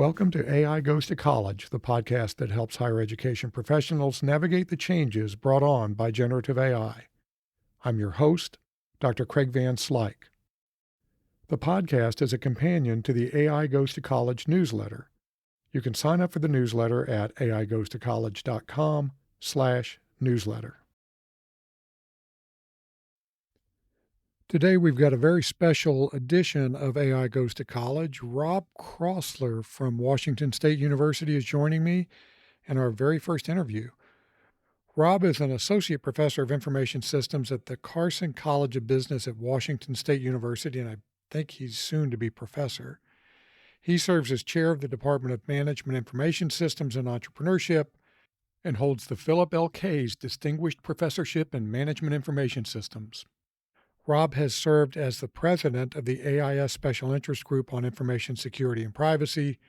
Welcome to AI Goes to College, the podcast that helps higher education professionals navigate the changes brought on by generative AI. I'm your host, Dr. Craig Van Slyke. The podcast is a companion to the AI Goes to College newsletter. You can sign up for the newsletter at aigoestocollege.com/newsletter. Today, we've got a very special edition of AI Goes to College. Rob Crossler from Washington State University is joining me in our very first interview. Rob is an associate professor of information systems at the Carson College of Business at Washington State University, and I think he's soon to be professor. He serves as chair of the Department of Management Information Systems and Entrepreneurship and holds the Philip L. Case Distinguished Professorship in Management Information Systems. Rob has served as the president of the AIS Special Interest Group on Information Security and Privacy,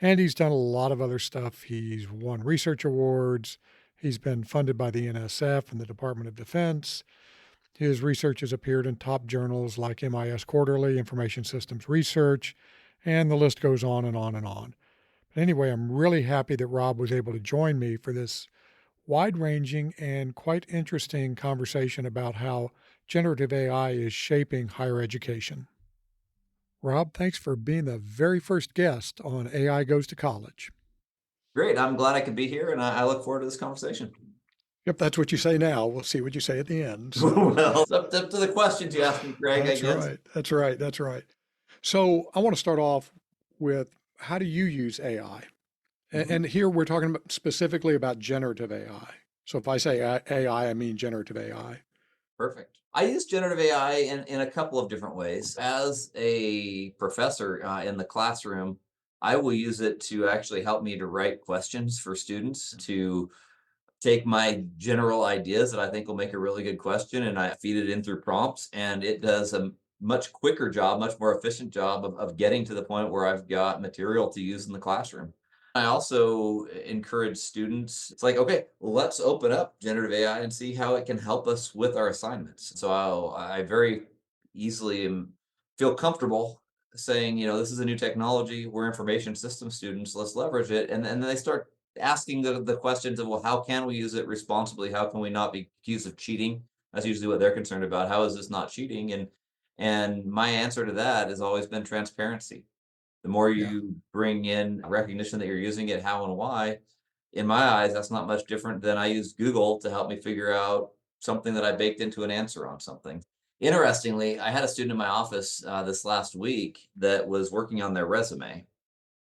and he's done a lot of other stuff. He's won research awards. He's been funded by the NSF and the Department of Defense. His research has appeared in top journals like MIS Quarterly, Information Systems Research, and the list goes on and on and on. But anyway, I'm really happy that Rob was able to join me for this wide-ranging and quite interesting conversation about how generative AI is shaping higher education. Rob, thanks for being the very first guest on AI Goes to College. Great. I'm glad I could be here, and I look forward to this conversation. Yep, that's what you say now. We'll see what you say at the end. Well, it's up to the questions you asked me, Greg, I guess. That's right. So I want to start off with, how do you use AI? And here we're talking about specifically about generative AI. So if I say AI, I mean generative AI. Perfect. I use generative AI in a couple of different ways. As a professor in the classroom, I will use it to actually help me to write questions for students, to take my general ideas that I think will make a really good question, and I feed it in through prompts, and it does a much quicker job, much more efficient job of getting to the point where I've got material to use in the classroom. I also encourage students, it's like, okay, let's open up generative AI and see how it can help us with our assignments. So I very easily feel comfortable saying, this is a new technology. We're information systems students. Let's leverage it. And then they start asking the questions of, well, how can we use it responsibly? How can we not be accused of cheating? That's usually what they're concerned about. How is this not cheating? And my answer to that has always been transparency. The more Yeah. you bring in recognition that you're using it, how and why, in my eyes, that's not much different than I used Google to help me figure out something that I baked into an answer on something. Interestingly, I had a student in my office this last week that was working on their resume,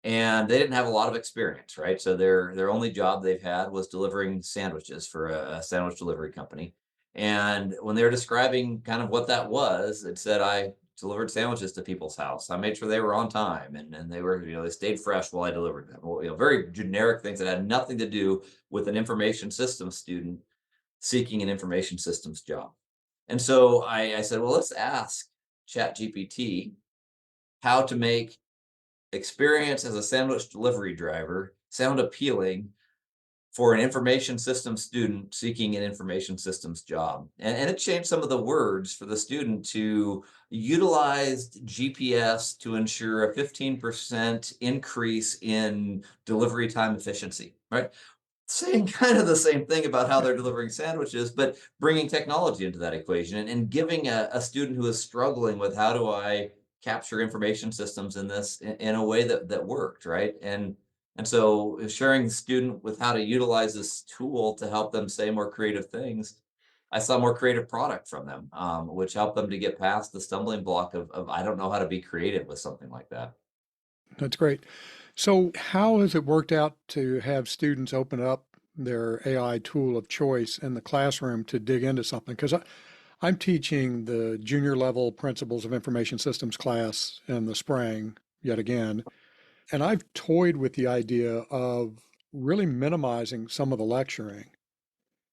and they didn't have a lot of experience, right? So their only job they've had was delivering sandwiches for a sandwich delivery company. And when they were describing kind of what that was, it said, I delivered sandwiches to people's house. I made sure they were on time, and they were, they stayed fresh while I delivered them. Well, very generic things that had nothing to do with an information systems student seeking an information systems job. And so I said, well, let's ask ChatGPT how to make experience as a sandwich delivery driver sound appealing for an information systems student seeking an information systems job. And it changed some of the words for the student to utilize GPS to ensure a 15% increase in delivery time efficiency, right? Saying kind of the same thing about how they're delivering sandwiches, but bringing technology into that equation, and giving a student who is struggling with, how do I capture information systems in this in a way that worked, right? And so sharing the student with how to utilize this tool to help them say more creative things, I saw more creative product from them, which helped them to get past the stumbling block of I don't know how to be creative with something like that. That's great. So how has it worked out to have students open up their AI tool of choice in the classroom to dig into something? Because I'm teaching the junior level principles of information systems class in the spring yet again. And I've toyed with the idea of really minimizing some of the lecturing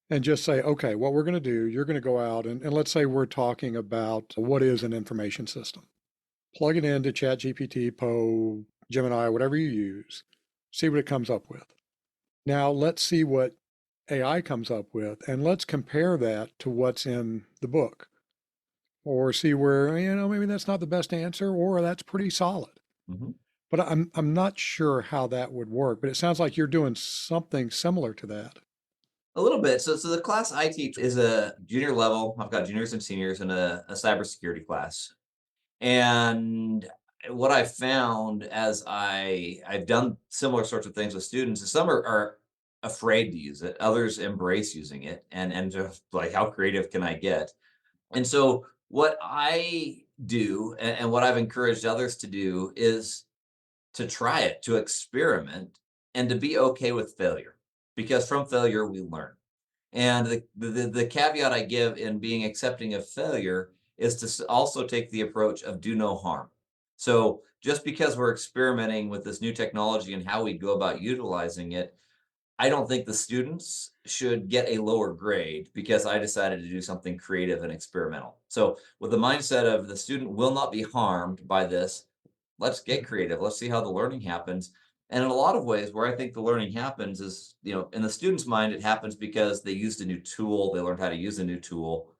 and just say, okay, what we're going to do, you're going to go out and let's say we're talking about what is an information system. Plug it into ChatGPT, Poe, Gemini, whatever you use, see what it comes up with. Now let's see what AI comes up with, and let's compare that to what's in the book, or see where, maybe that's not the best answer, or that's pretty solid. Mhm. but I'm not sure how that would work, but it sounds like you're doing something similar to that. A little bit. So the class I teach is a junior level. I've got juniors and seniors in a cybersecurity class. And what I found as I've done similar sorts of things with students is some are afraid to use it, others embrace using it, and just like how creative can I get? And so what I do and what I've encouraged others to do is to try it, to experiment, and to be okay with failure, because from failure we learn. And the caveat I give in being accepting of failure is to also take the approach of do no harm. So just because we're experimenting with this new technology and how we go about utilizing it, I don't think the students should get a lower grade because I decided to do something creative and experimental. So with the mindset of the student will not be harmed by this, let's get Mhm. creative. Let's see how the learning happens. And in a lot of ways, where I think the learning happens is, in the student's mind, it happens because they used a new tool, they learned how to use a new tool.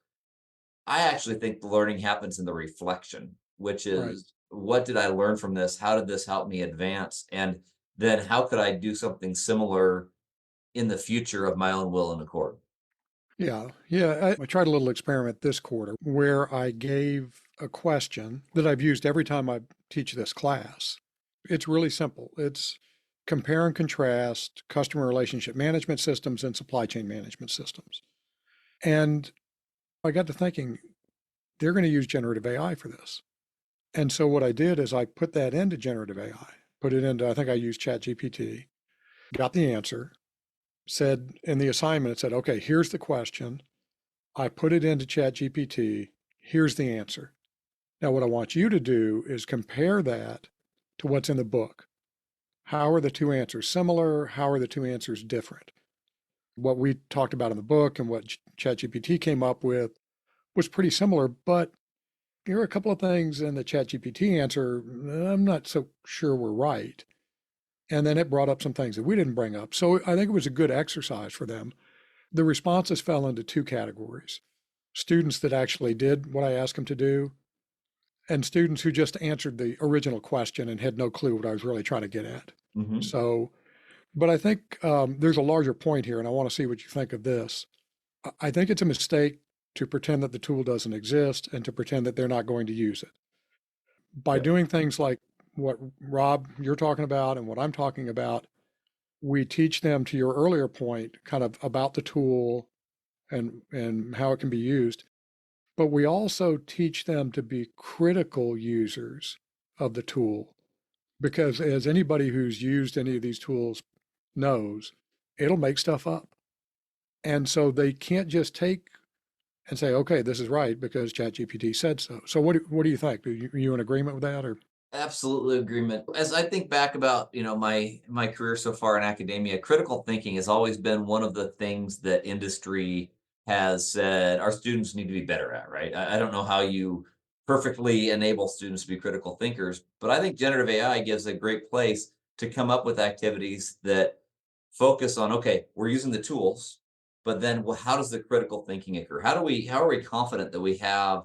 I actually think the learning happens in the reflection, which Right. is what did I learn from this? How did this help me advance? And then how could I do something similar in the future of my own will and accord? Yeah. Yeah. I tried a little experiment this quarter where I gave a question that I've used every time I teach this class. It's really simple. It's compare and contrast customer relationship management systems and supply chain management systems. And I got to thinking, they're going to use generative AI for this. And so what I did is I put that into generative AI, put it into, I think I used ChatGPT, got the answer, said in the assignment, it said, okay, here's the question. I put it into ChatGPT. Here's the answer. Now, what I want you to do is compare that to what's in the book. How are the two answers similar? How are the two answers different? What we talked about in the book and what ChatGPT came up with was pretty similar, but there are a couple of things in the ChatGPT answer I'm not so sure were right. And then it brought up some things that we didn't bring up. So I think it was a good exercise for them. The responses fell into two categories: students that actually did what I asked them to do, and students who just answered the original question and had no clue what I was really trying to get at. Hmm. So, but I think there's a larger point here, and I want to see what you think of this. I think it's a mistake to pretend that the tool doesn't exist and to pretend that they're not going to use it. By Yeah. doing things like what Rob, you're talking about, and what I'm talking about, we teach them, to your earlier point, kind of about the tool and how it can be used. But we also teach them to be critical users of the tool because, as anybody who's used any of these tools knows, it'll make stuff up. And so they can't just take and say, okay, this is right because ChatGPT said so. So what do you think? Are you in agreement with that, or? Absolutely agreement. As I think back about, my career so far in academia, critical thinking has always been one of the things that industry has said our students need to be better at, right? I don't know how you perfectly enable students to be critical thinkers, but I think generative AI gives a great place to come up with activities that focus on, okay, we're using the tools, but then how does the critical thinking occur? How are we confident that we have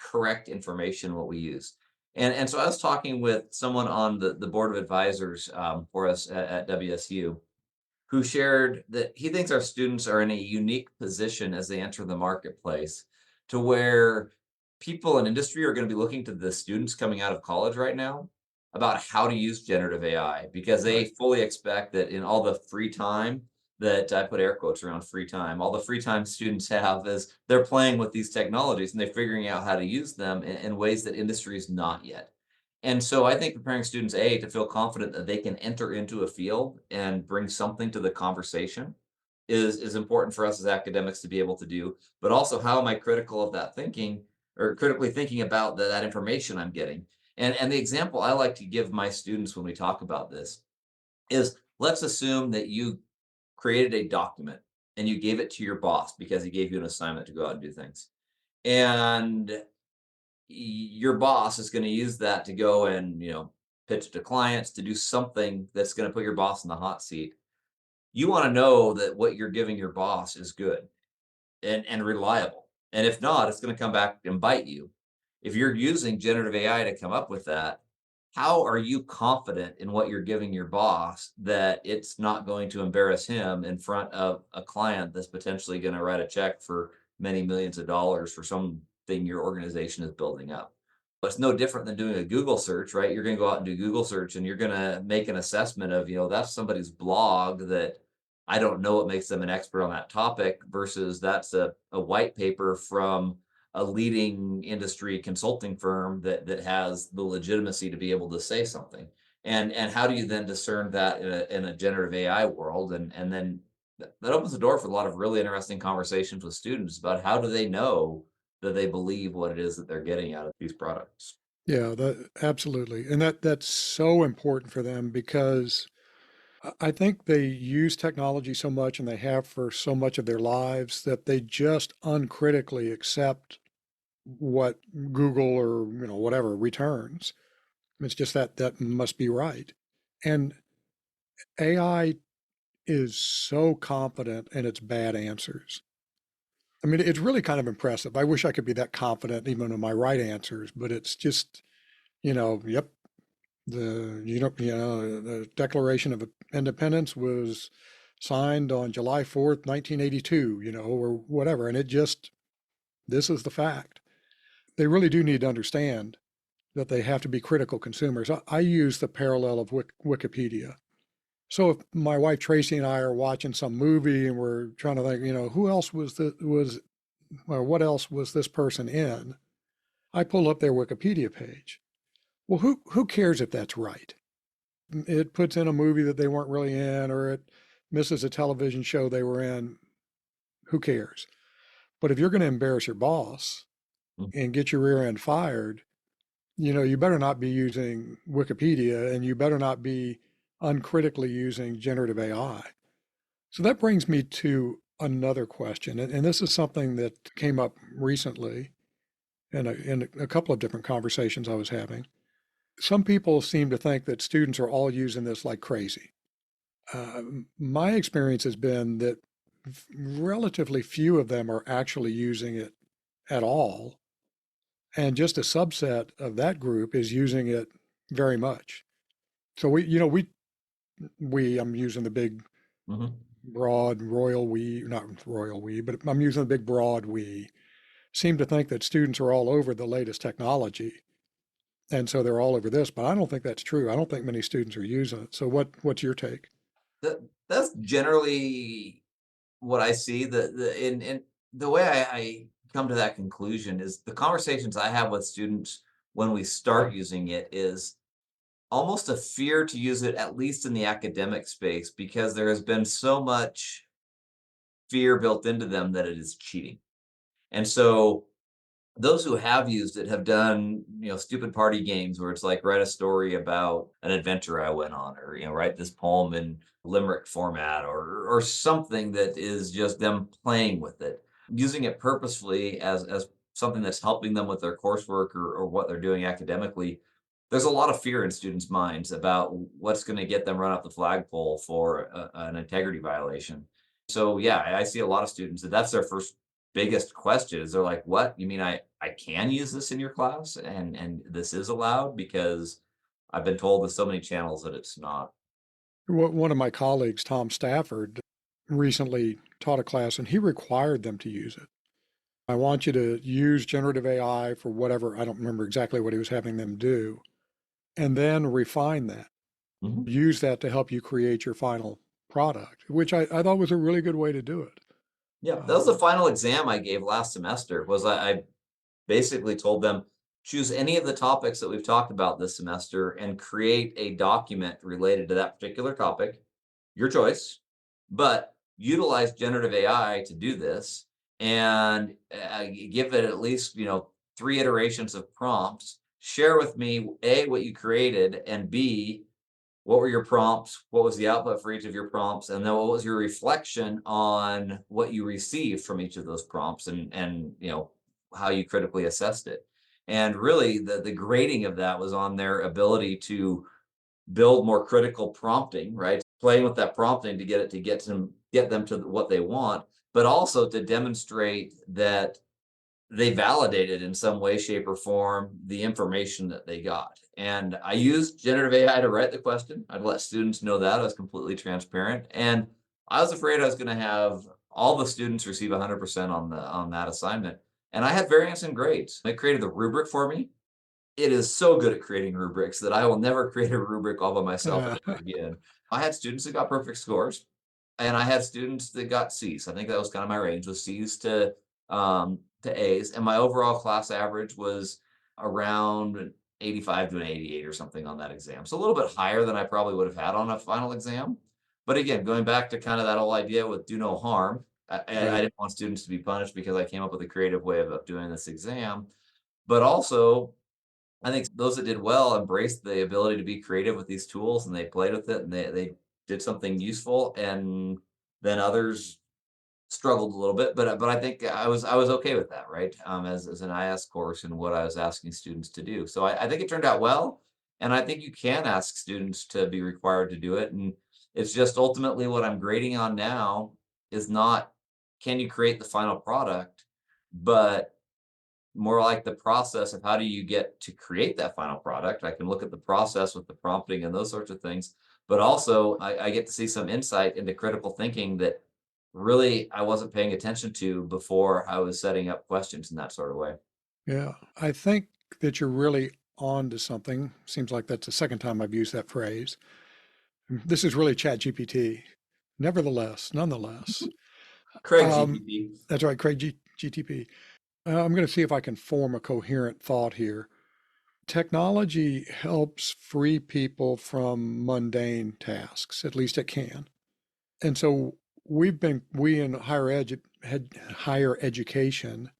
correct information in what we use? And so I was talking with someone on the board of advisors for us at WSU, who shared that he thinks our students are in a unique position as they enter the marketplace to where people in industry are going to be looking to the students coming out of college right now about how to use generative AI because they Right. fully expect that in all the free time that I put air quotes around free time, all the free time students have is they're playing with these technologies and they're figuring out how to use them in ways that industry is not yet. And so I think preparing students, A, to feel confident that they can enter into a field and bring something to the conversation is important for us as academics to be able to do. But also, how am I critical of that thinking or critically thinking about that information I'm getting? And the example I like to give my students when we talk about this is let's assume that you created a document and you gave it to your boss because he gave you an assignment to go out and do things. And your boss is going to use that to go and pitch it to clients to do something that's going to put your boss in the hot seat. You want to know that what you're giving your boss is good and reliable, and if not, it's going to come back and bite you. If you're using generative AI to come up with that, how are you confident in what you're giving your boss that it's not going to embarrass him in front of a client that's potentially going to write a check for many millions of dollars for something your organization is building up? But it's no different than doing a Google search, right? You're going to go out and do Google search and you're going to make an assessment of, that's somebody's blog that I don't know what makes them an expert on that topic versus that's a white paper from a leading industry consulting firm that has the legitimacy to be able to say something. And how do you then discern that in a generative AI world? And then that opens the door for a lot of really interesting conversations with students about how do they know that they believe what it is that they're getting out of these products. Yeah, that absolutely. And that's so important for them because I think they use technology so much and they have for so much of their lives that they just uncritically accept what Google or, whatever returns. It's just that that must be right. And AI is so confident in its bad answers. I mean, it's really kind of impressive. I wish I could be that confident even in my right answers, but it's just, yep, the Declaration of Independence was signed on July 4th, 1982, or whatever. And this is the fact. They really do need to understand that they have to be critical consumers. I use the parallel of Wikipedia. So if my wife Tracy and I are watching some movie and we're trying to think, who else or what else was this person in? I pull up their Wikipedia page. Well, who cares if that's right? It puts in a movie that they weren't really in, or it misses a television show they were in. Who cares? But if you're going to embarrass your boss Mm. and get your rear end fired, you better not be using Wikipedia and you better not be uncritically using generative AI. So that brings me to another question. And this is something that came up recently in a couple of different conversations I was having. Some people seem to think that students are all using this like crazy. My experience has been that relatively few of them are actually using it at all. And just a subset of that group is using it very much. So I'm using the big, Mhm. broad, royal we, not royal we, but I'm using the big, broad we, seem to think that students are all over the latest technology. And so they're all over this, but I don't think that's true. I don't think many students are using it. So what's your take? That's generally what I see. In the way I come to that conclusion is the conversations I have with students when we start using it is almost a fear to use it, at least in the academic space, because there has been so much fear built into them that it is cheating. And so those who have used it have done, stupid party games where it's like write a story about an adventure I went on, or write this poem in limerick format, or something that is just them playing with it, using it purposefully as something that's helping them with their coursework or what they're doing academically. There's a lot of fear in students' minds about what's going to get them run up the flagpole for an integrity violation. So yeah, I see a lot of students that's their first biggest question is they're like, "What? You mean I can use this in your class and this is allowed?" Because I've been told with so many channels that it's not. One of my colleagues, Tom Stafford, recently taught a class and he required them to use it. I want you to use generative AI for whatever, I don't remember exactly what he was having them do, and then refine that. Mhm. Use that to help you create your final product, which I thought was a really good way to do it. Yeah, that was the Um, final exam I gave last semester. Was I basically told them, "Choose any of the topics that we've talked about this semester and create a document related to that particular topic, your choice, but utilize generative AI to do this and, give it at least, 3 iterations of prompts. Share with me, A, what you created, and B, what were your prompts? What was the output for each of your prompts? And then what was your reflection on what you received from each of those prompts and how you critically assessed it. And really the grading of that was on their ability to build more critical prompting, right? Playing with that prompting to get them to what they want, but also to demonstrate that they validated in some way, shape, or form the information that they got. And I used generative AI to write the question. I'd let students know that. I was completely transparent. And I was afraid I was going to have all the students receive 100% on that assignment. And I had variance in grades. It created the rubric for me. It is so good at creating rubrics that I will never create a rubric all by myself Uh, ever again. I had students that got perfect scores, and I had students that got C's. I think that was kind of my range, was C's to A's, and my overall class average was around an 85 to an 88 or something on that exam. So a little bit higher than I probably would have had on a final exam. But again, going back to kind of that whole idea with do no harm, I right. didn't want students to be punished because I came up with a creative way of doing this exam. But also, I think those that did well embraced the ability to be creative with these tools and they played with it and they did something useful, and then others struggled a little bit, but I think I was okay with that, right? As an IS course and what I was asking students to do. So I think it turned out well, and I think you can ask students to be required to do it. And it's just ultimately what I'm grading on now is not can you create the final product, but more like the process of how do you get to create that final product. I can look at the process with the prompting and those sorts of things, but also I get to see some insight into critical thinking that really I wasn't paying attention to before I was setting up questions in that sort of way. Yeah. I think that you're really on to something. Seems like that's the second time I've used that phrase. This is really ChatGPT. Nevertheless, nonetheless, Craig um, GPT. that's right, Craig GTP. I'm going to see if I can form a coherent thought here. Technology helps free people from mundane tasks, at least it can. And so we in higher education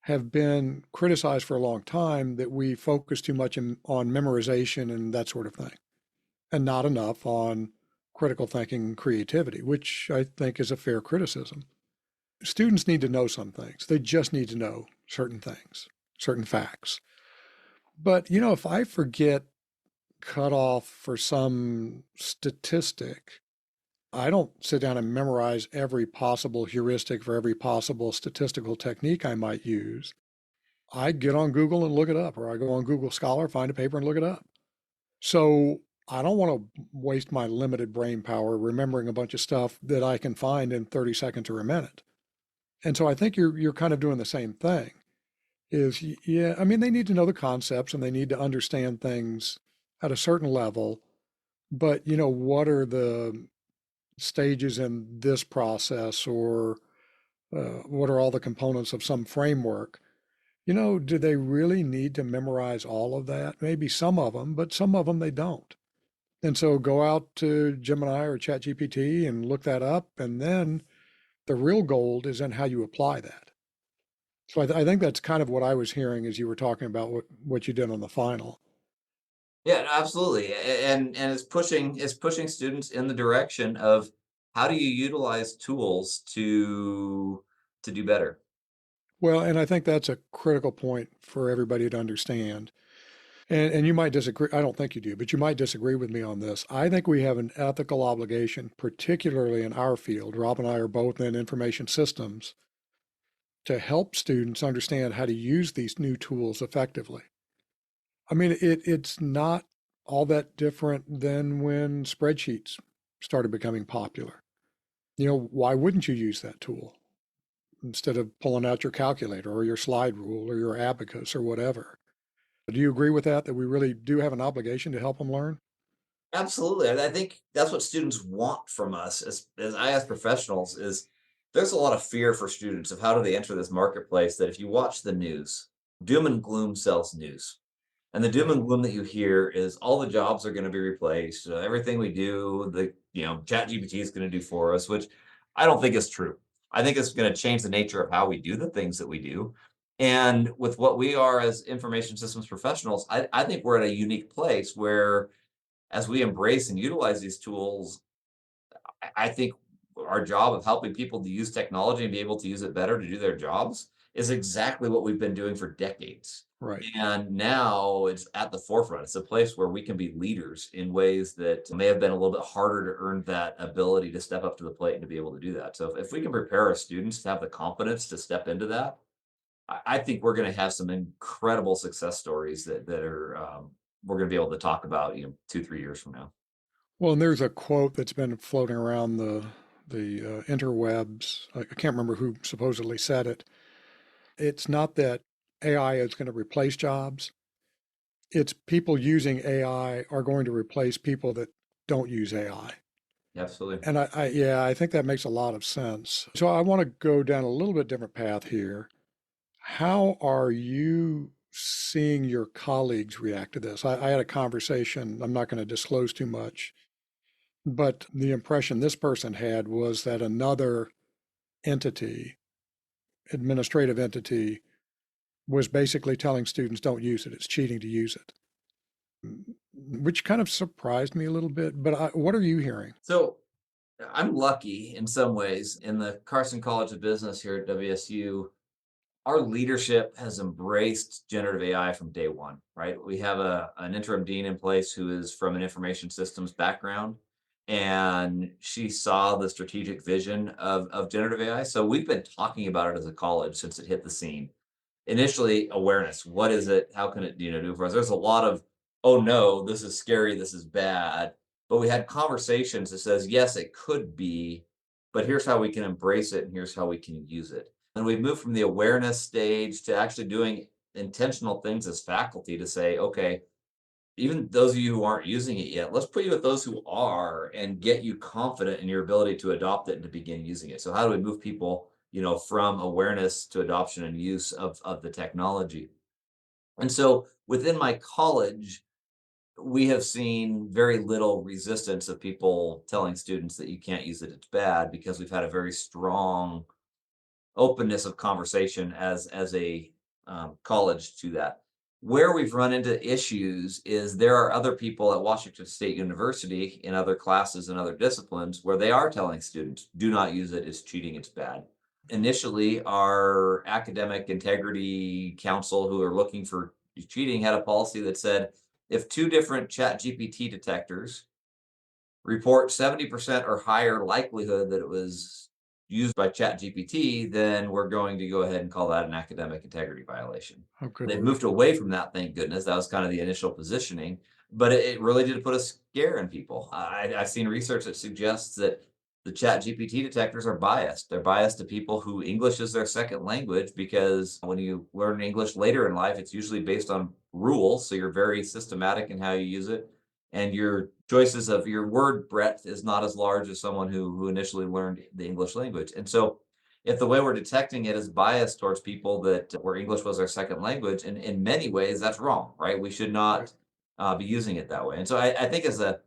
have been criticized for a long time that we focus too much on memorization and that sort of thing, and not enough on critical thinking and creativity, which I think is a fair criticism. Students need to know some things. They just need to know certain things, certain facts. But, if I forget cutoff for some statistic, I don't sit down and memorize every possible heuristic for every possible statistical technique I might use. I get on Google and look it up, or I go on Google Scholar, find a paper and look it up. So I don't want to waste my limited brain power remembering a bunch of stuff that I can find in 30 seconds or a minute. And so I think you're kind of doing the same thing. Yeah, I mean they need to know the concepts and they need to understand things at a certain level, but what are the stages in this process, or what are all the components of some framework? Do they really need to memorize all of that? Maybe some of them, but some of them they don't. And so go out to Gemini or ChatGPT and look that up. And then the real gold is in how you apply that. So I think that's kind of what I was hearing as you were talking about what you did on the final. Yeah, absolutely. And it's pushing students in the direction of how do you utilize tools to do better. Well, and I think that's a critical point for everybody to understand. And you might disagree. I don't think you do, but you might disagree with me on this. I think we have an ethical obligation, particularly in our field. Rob and I are both in information systems, to help students understand how to use these new tools effectively. I mean, it's not all that different than when spreadsheets started becoming popular. Why wouldn't you use that tool instead of pulling out your calculator or your slide rule or your abacus or whatever? Do you agree with that, that we really do have an obligation to help them learn? Absolutely. And I think that's what students want from us as IS professionals is there's a lot of fear for students of how do they enter this marketplace that if you watch the news, doom and gloom sells news. And the doom Right. and gloom that you hear is all the jobs are going to be replaced. Everything we do, Chat GPT is going to do for us, which I don't think is true. I think it's going to change the nature of how we do the things that we do. And with what we are as information systems professionals, I think we're at a unique place where as we embrace and utilize these tools, I think our job of helping people to use technology and be able to use it better to do their jobs is exactly what we've been doing for decades. Right. And now it's at the forefront. It's a place where we can be leaders in ways that may have been a little bit harder to earn that ability to step up to the plate and to be able to do that. So if we can prepare our students to have the confidence to step into that, I think we're going to have some incredible success stories that are we're going to be able to talk about, 2, 3 years from now. Well, and there's a quote that's been floating around the interwebs. I can't remember who supposedly said it. It's not that AI is going to replace jobs. It's people using AI are going to replace people that don't use AI. Absolutely. And yeah, I think that makes a lot of sense. So I want to go down a little bit different path here. How are you seeing your colleagues react to this? I had a conversation, I'm not going to disclose too much, but the impression this person had was that another entity, administrative entity, was basically telling students don't use it. It's cheating to use it, which kind of surprised me a little bit. But what are you hearing? So I'm lucky in some ways in the Carson College of Business here at WSU. Our leadership has embraced generative AI from day one, right? We have an interim dean in place who is from an information systems background, and she saw the strategic vision of generative AI. So we've been talking about it as a college since it hit the scene. Initially, awareness. What is it? How can it, do for us? There's a lot of, oh no, this is scary, this is bad. But we had conversations that says, yes, it could be, but here's how we can embrace it and here's how we can use it. And we've moved from the awareness stage to actually doing intentional things as faculty to say, okay, even those of you who aren't using it yet, let's put you with those who are and get you confident in your ability to adopt it and to begin using it. So how do we move people, from awareness to adoption and use of the technology? And so within my college, we have seen very little resistance of people telling students that you can't use it, it's bad, because we've had a very strong openness of conversation as a college to that. Where we've run into issues is there are other people at Washington State University in other classes and other disciplines where they are telling students, do not use it, it's cheating, it's bad. Initially, our academic integrity council, who are looking for cheating, had a policy that said if two different chat GPT detectors report 70% or higher likelihood that it was used by ChatGPT, then we're going to go ahead and call that an academic integrity violation. Oh, good They've grief. moved away from that, thank goodness. That was kind of the initial positioning, but it really did put a scare in people. I've seen research that suggests that the ChatGPT detectors are biased. They're biased to people who English is their second language, because when you learn English later in life, it's usually based on rules. So you're very systematic in how you use it, and your choices of your word breadth is not as large as someone who initially learned the English language. And so if the way we're detecting it is biased towards people that where English was their second language, and in many ways that's wrong, right? We should Right. not be using it that way. And so I think as a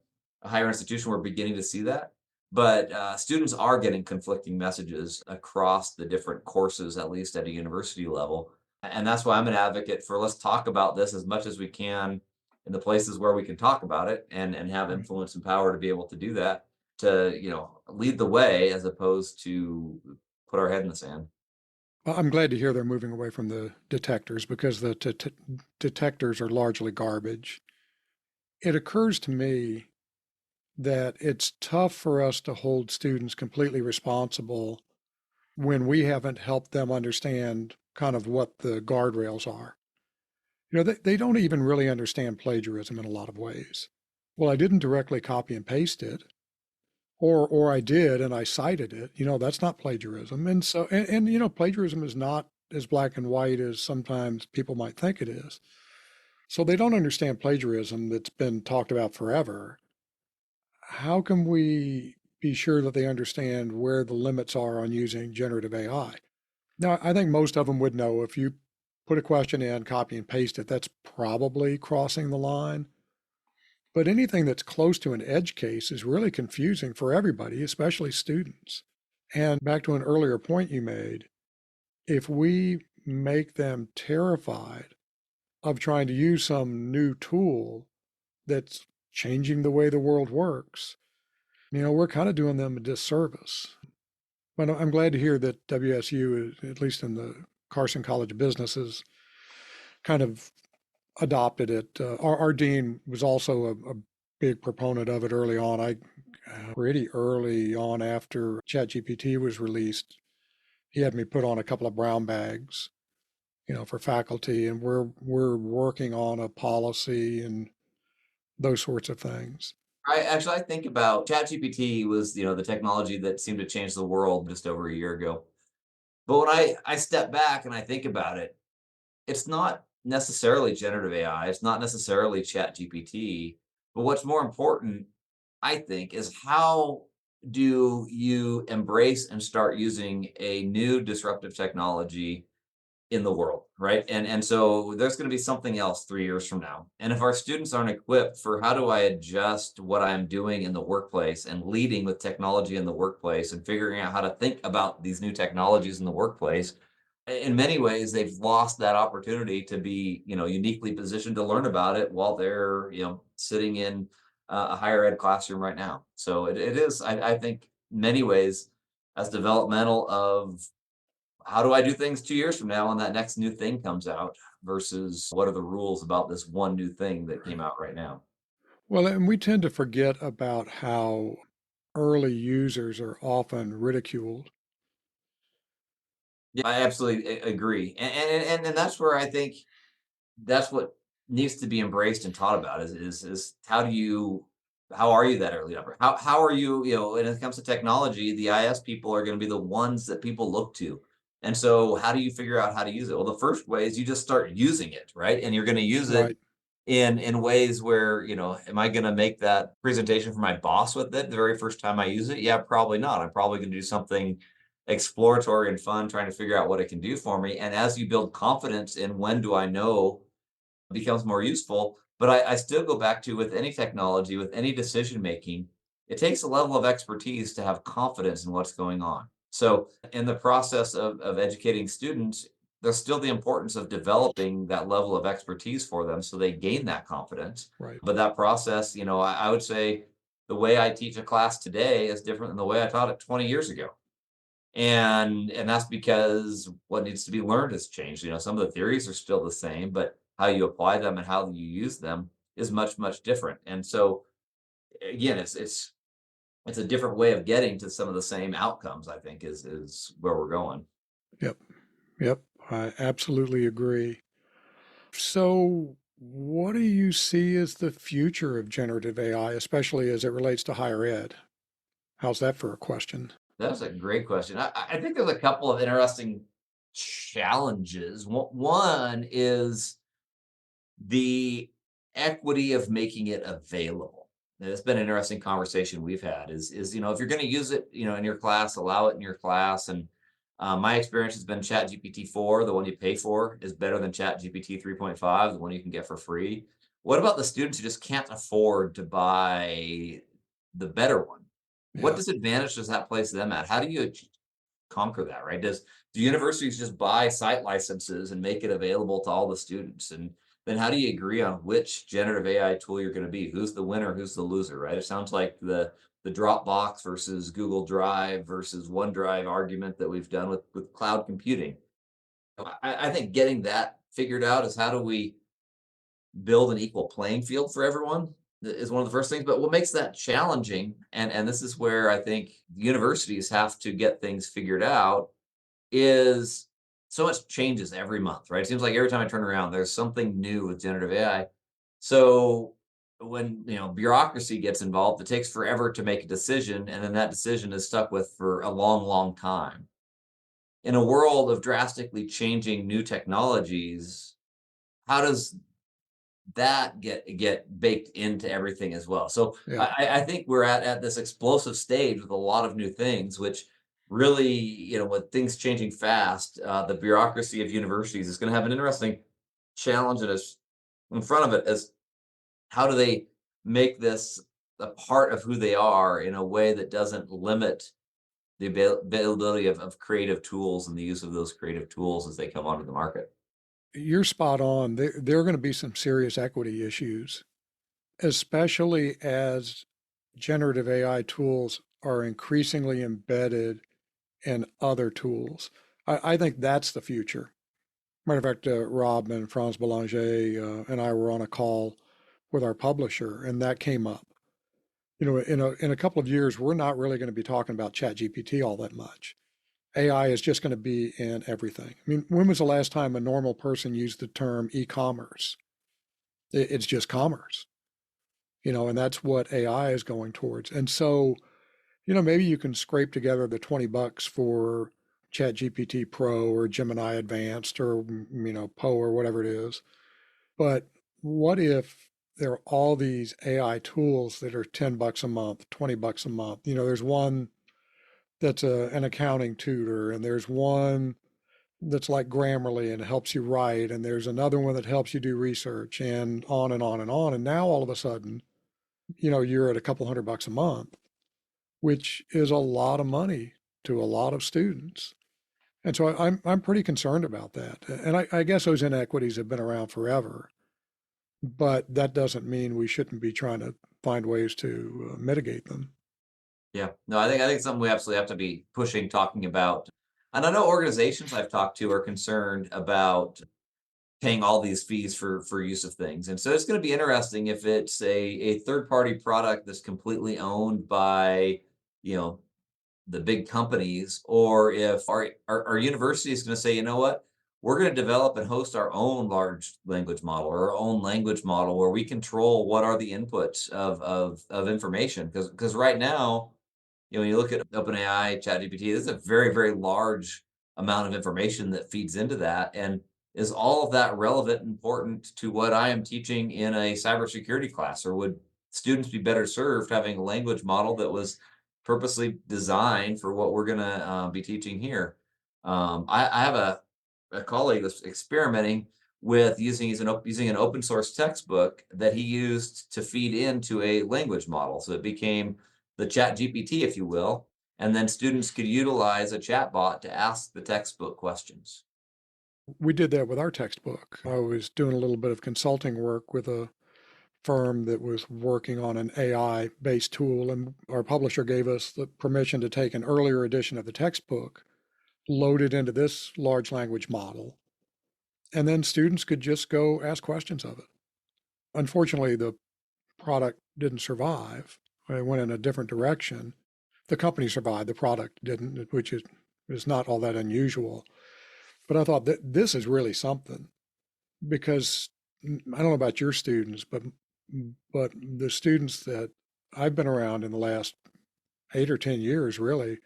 higher institution, we're beginning to see that. But students are getting conflicting messages across the different courses, at least at a university level. And that's why I'm an advocate for, let's talk about this as much as we can in the places where we can talk about it and have Right. influence and power to be able to do that, to lead the way as opposed to put our head in the sand. Well, I'm glad to hear they're moving away from the detectors because the detectors are largely garbage. It occurs to me that it's tough for us to hold students completely responsible when we haven't helped them understand kind of what the guardrails are. They don't even really understand plagiarism in a lot of ways. Well, I didn't directly copy and paste it, or I did and I cited it. That's not plagiarism. And so, plagiarism is not as black and white as sometimes people might think it is. So they don't understand plagiarism that's been talked about forever. How can we be sure that they understand where the limits are on using generative AI? Now, I think most of them would know if you put a question in, copy and paste it, that's probably crossing the line. But anything that's close to an edge case is really confusing for everybody, especially students. And back to an earlier point you made, if we make them terrified of trying to use some new tool that's changing the way the world works, we're kind of doing them a disservice. But I'm glad to hear that WSU, at least in the Carson College of Business, has kind of adopted it. Our dean was also a big proponent of it early on. I pretty early on after ChatGPT was released, he had me put on a couple of brown bags, for faculty, and we're working on a policy and those sorts of things. I think about ChatGPT was, the technology that seemed to change the world just over a year ago. But when I step back and I think about it, it's not necessarily generative AI, it's not necessarily ChatGPT, but what's more important, I think, is how do you embrace and start using a new disruptive technology in the world, right? And so there's going to be something else 3 years from now. And if our students aren't equipped for how do I adjust what I'm doing in the workplace and leading with technology in the workplace and figuring out how to think about these new technologies in the workplace, in many ways they've lost that opportunity to be, uniquely positioned to learn about it while they're, sitting in a higher ed classroom right now. So it is, I think, many ways as developmental of how do I do things 2 years from now when that next new thing comes out versus what are the rules about this one new thing that came Right. out right now? Well, and we tend to forget about how early users are often ridiculed. Yeah, I absolutely agree. And that's where I think that's what needs to be embraced and taught about is how are you that early adopter? How are you, when it comes to technology, the IS people are going to be the ones that people look to. And so how do you figure out how to use it? Well, the first way is you just start using it, right? And you're going to use it Right, in ways where, am I going to make that presentation for my boss with it the very first time I use it? Yeah, probably not. I'm probably going to do something exploratory and fun, trying to figure out what it can do for me. And as you build confidence in when do I know becomes more useful. But I still go back to with any technology, with any decision making, it takes a level of expertise to have confidence in what's going on. So, in the process of educating students, there's still the importance of developing that level of expertise for them so they gain that confidence. right. But that process, I would say the way I teach a class today is different than the way I taught it 20 years ago. And that's because what needs to be learned has changed. Some of the theories are still the same, but how you apply them and how you use them is much, much different. And so again, it's a different way of getting to some of the same outcomes, I think, is where we're going. Yep, yep. I absolutely agree. So, what do you see as the future of generative AI, especially as it relates to higher ed? How's that for a question? That's a great question. I think there's a couple of interesting challenges. One is the equity of making it available. And it's been an interesting conversation we've had is, if you're going to use it, in your class, allow it in your class. And my experience has been Chat GPT-4, the one you pay for, is better than Chat GPT 3.5, the one you can get for free. What about the students who just can't afford to buy the better one? What Yeah, disadvantage does that place them at? How do you conquer that, right? Do universities just buy site licenses and make it available to all the students? And then how do you agree on which generative AI tool you're going to be? Who's the winner? Who's the loser? Right? It sounds like the Dropbox versus Google Drive versus OneDrive argument that we've done with cloud computing. I think getting that figured out is how do we build an equal playing field for everyone is one of the first things. But what makes that challenging, and this is where I think universities have to get things figured out, is so much changes every month, right? It seems like every time I turn around, there's something new with generative AI. So when bureaucracy gets involved, it takes forever to make a decision, and then that decision is stuck with for a long, long time. In a world of drastically changing new technologies, how does that get baked into everything as well? So yeah. I think we're at this explosive stage with a lot of new things, which really, with things changing fast, the bureaucracy of universities is going to have an interesting challenge in front of it as how do they make this a part of who they are in a way that doesn't limit the availability of creative tools and the use of those creative tools as they come onto the market. You're spot on. There are going to be some serious equity issues, especially as generative AI tools are increasingly embedded in other tools. I think that's the future. Matter of fact, Rob and Franz Belanger and I were on a call with our publisher, and that came up. In a couple of years, we're not really going to be talking about ChatGPT all that much. AI is just going to be in everything. I mean, when was the last time a normal person used the term e-commerce? It's just commerce. and that's what AI is going towards. And so, maybe you can scrape together the $20 for ChatGPT Pro or Gemini Advanced or, Poe or whatever it is. But what if there are all these AI tools that are $10 a month, $20 a month? There's one that's an accounting tutor, and there's one that's like Grammarly and helps you write, and there's another one that helps you do research, and on and on and on. And now all of a sudden, you're at a couple $100 a month, which is a lot of money to a lot of students. And so I'm pretty concerned about that. And I guess those inequities have been around forever, but that doesn't mean we shouldn't be trying to find ways to mitigate them. Yeah. No, I think it's something we absolutely have to be pushing, talking about. And I know organizations I've talked to are concerned about paying all these fees for use of things. And so it's going to be interesting if it's a third party product that's completely owned by, you know, the big companies, or if our university is going to say, you know what, we're going to develop and host our own large language model or our own language model where we control what are the inputs of information. Because right now, when you look at OpenAI, ChatGPT, this is a very, very large amount of information that feeds into that. And is all of that relevant and important to what I am teaching in a cybersecurity class? Or would students be better served having a language model that was purposely designed for what we're going to be teaching here? I have a colleague that's experimenting with using an open source textbook that he used to feed into a language model. So it became the chat GPT, if you will, and then students could utilize a chat bot to ask the textbook questions. We did that with our textbook. I was doing a little bit of consulting work with a firm that was working on an AI based tool, and our publisher gave us the permission to take an earlier edition of the textbook, load it into this large language model, and then students could just go ask questions of it. Unfortunately, the product didn't survive. It went in a different direction. The company survived, the product didn't, which is not all that unusual. But I thought that this is really something because I don't know about your students, but the students that I've been around in the last 8 or 10 years, really,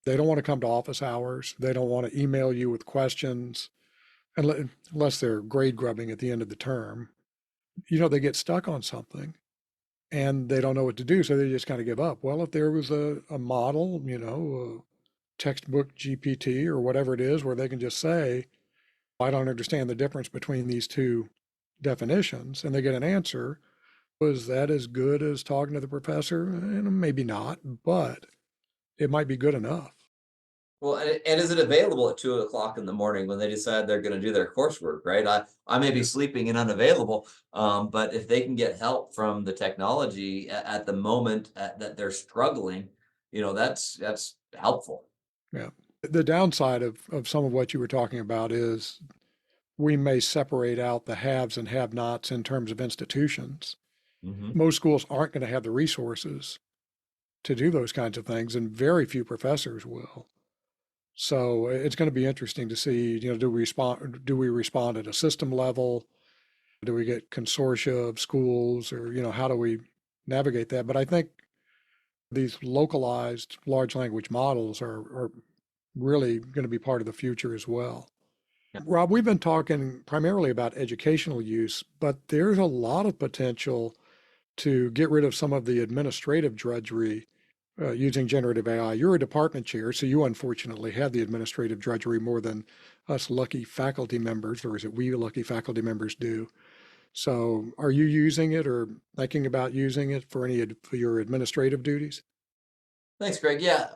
they don't want to come to office hours. They don't want to email you with questions unless they're grade grubbing at the end of the term. They get stuck on something and they don't know what to do, so they just kind of give up. Well, if there was a model, a textbook GPT or whatever it is, where they can just say, I don't understand the difference between these two definitions, and they get an answer. Was that as good as talking to the professor? Maybe not, but it might be good enough. Well, and is it available at 2 o'clock in the morning when they decide they're going to do their coursework, right? I may be Yeah. sleeping and unavailable, but if they can get help from the technology at the moment that they're struggling, that's helpful. Yeah. The downside of some of what you were talking about is we may separate out the haves and have nots in terms of institutions. Hmm. Most schools aren't going to have the resources to do those kinds of things, and very few professors will. So it's going to be interesting to see, do we respond at a system level? Do we get consortia of schools, or, how do we navigate that? But I think these localized large language models are really going to be part of the future as well. Rob, we've been talking primarily about educational use, but there's a lot of potential to get rid of some of the administrative drudgery using generative AI. You're a department chair, so you unfortunately have the administrative drudgery more than us lucky faculty members, or is it we lucky faculty members do? So are you using it or thinking about using it for for your administrative duties? Thanks, Greg. Yeah,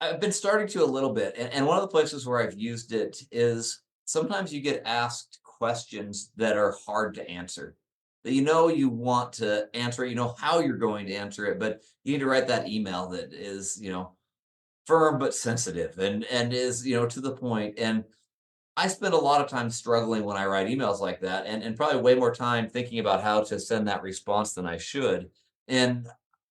I've been starting to a little bit. And one of the places where I've used it is sometimes you get asked questions that are hard to answer. That you want to answer it, you know how you're going to answer it, but you need to write that email that is, firm but sensitive and is, to the point. And I spend a lot of time struggling when I write emails like that, and probably way more time thinking about how to send that response than I should. And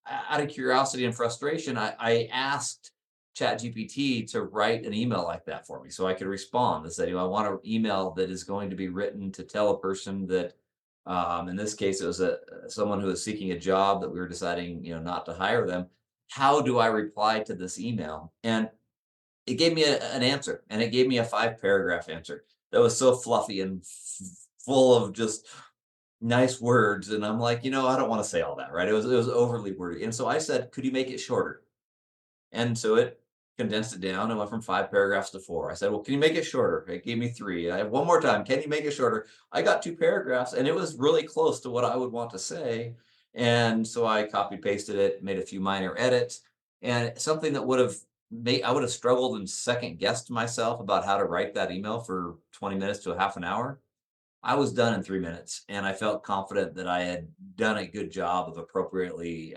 out of curiosity and frustration, I asked ChatGPT to write an email like that for me so I could respond. I said, I want an email that is going to be written to tell a person that In this case, it was someone who was seeking a job that we were deciding, not to hire them. How do I reply to this email? And it gave me an answer, and it gave me a 5 paragraph answer that was so fluffy and full of just nice words. And I'm like, I don't want to say all that, right? It was overly wordy. And so I said, could you make it shorter? And so it condensed it down and went from 5 paragraphs to 4. I said, well, can you make it shorter? It gave me 3. I have one more time. Can you make it shorter? I got 2 paragraphs, and it was really close to what I would want to say. And so I copy pasted it, made a few minor edits, and something that I would have struggled and second guessed myself about how to write that email for 20 minutes to a half an hour. I was done in 3 minutes, and I felt confident that I had done a good job of appropriately,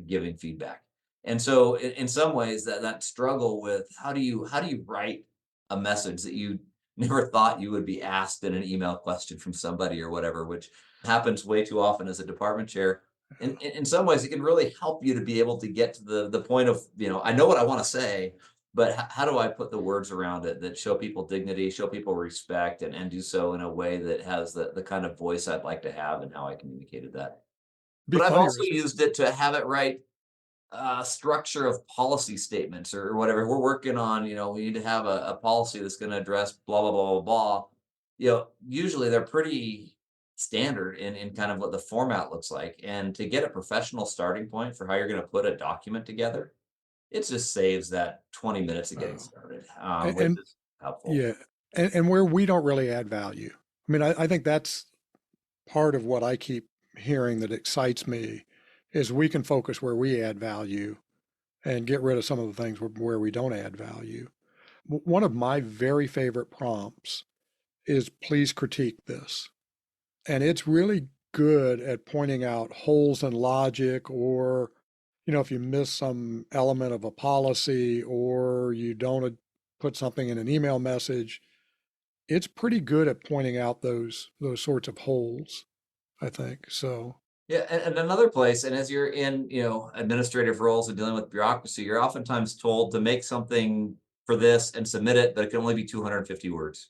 giving feedback. And so in some ways, that struggle with how do you write a message that you never thought you would be asked in an email question from somebody or whatever, which happens way too often as a department chair. In some ways, it can really help you to be able to get to the point of, I know what I wanna say, but how do I put the words around it that show people dignity, show people respect, and do so in a way that has the kind of voice I'd like to have and how I communicated that. Be But I've funny, or also is it? used it to have it write structure of policy statements or whatever. We're working on, we need to have a policy that's going to address blah, blah, blah, blah, blah. Usually they're pretty standard in kind of what the format looks like. And to get a professional starting point for how you're going to put a document together, it just saves that 20 minutes of getting Oh, started, which and is helpful. yeah, and where we don't really add value. I mean, I think that's part of what I keep hearing that excites me is we can focus where we add value and get rid of some of the things where we don't add value. One of my very favorite prompts is please critique this. And it's really good at pointing out holes in logic or, if you miss some element of a policy or you don't put something in an email message, it's pretty good at pointing out those sorts of holes, I think. So, Yeah, and another place, and as you're in, administrative roles and dealing with bureaucracy, you're oftentimes told to make something for this and submit it, but it can only be 250 words.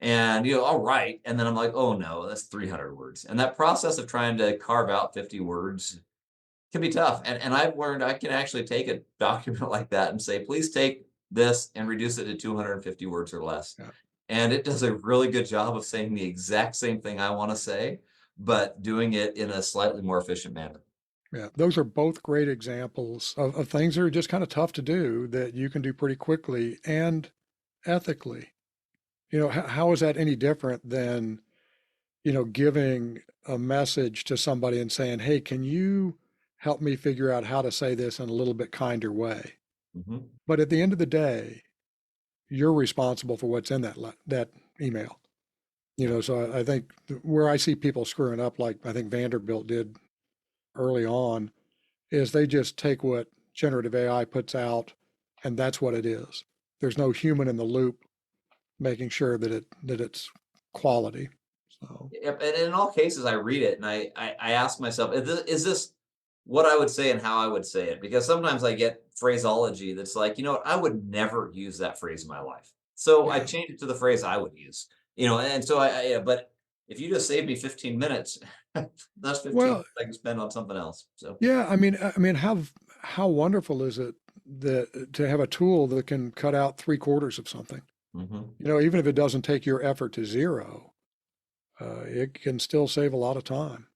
And, all right. And then I'm like, oh no, that's 300 words. And that process of trying to carve out 50 words can be tough. And I've learned I can actually take a document like that and say, please take this and reduce it to 250 words or less. yeah, And it does a really good job of saying the exact same thing I want to say, but doing it in a slightly more efficient manner. yeah, those are both great examples of things that are just kind of tough to do that you can do pretty quickly and ethically. How is that any different than giving a message to somebody and saying, "Hey, can you help me figure out how to say this in a little bit kinder way?" Mhm. But at the end of the day, you're responsible for what's in that email. Yeah. So I think where I see people screwing up, like I think Vanderbilt did early on, is they just take what generative AI puts out, and that's what it is. There's no human in the loop making sure that it's quality. So Yep, and in all cases, I read it and I ask myself, is this what I would say and how I would say it? Because sometimes I get phraseology that's like, I would never use that phrase in my life. So I yeah. change it to the phrase I would use, and so yeah, but if you just save me 15 minutes, that's 15 Well, minutes I can spend on something else. So, yeah, I mean, how wonderful is it that to have a tool that can cut out three-quarters of something? mhm, Even if it doesn't take your effort to zero, it can still save a lot of time.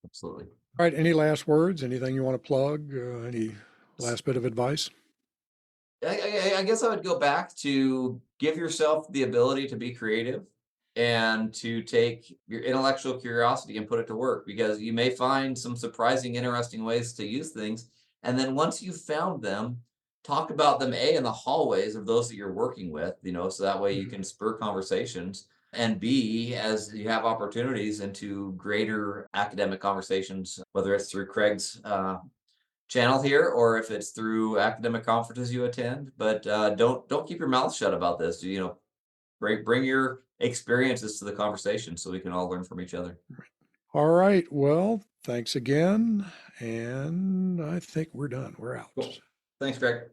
absolutely. All right, any last words? Anything you want to plug? Any last bit of advice? I guess I would go back to give yourself the ability to be creative and to take your intellectual curiosity and put it to work because you may find some surprising, interesting ways to use things. And then once you've found them, talk about them A in the hallways of those that you're working with, so that way you Mhm. can spur conversations. And B, as you have opportunities into greater academic conversations, whether it's through Craig's channel here or if it's through academic conferences you attend. But don't keep your mouth shut about this. Bring your experiences to the conversation so we can all learn from each other. All right, well, thanks again, and I think we're done. We're out. Cool. Thanks, Greg.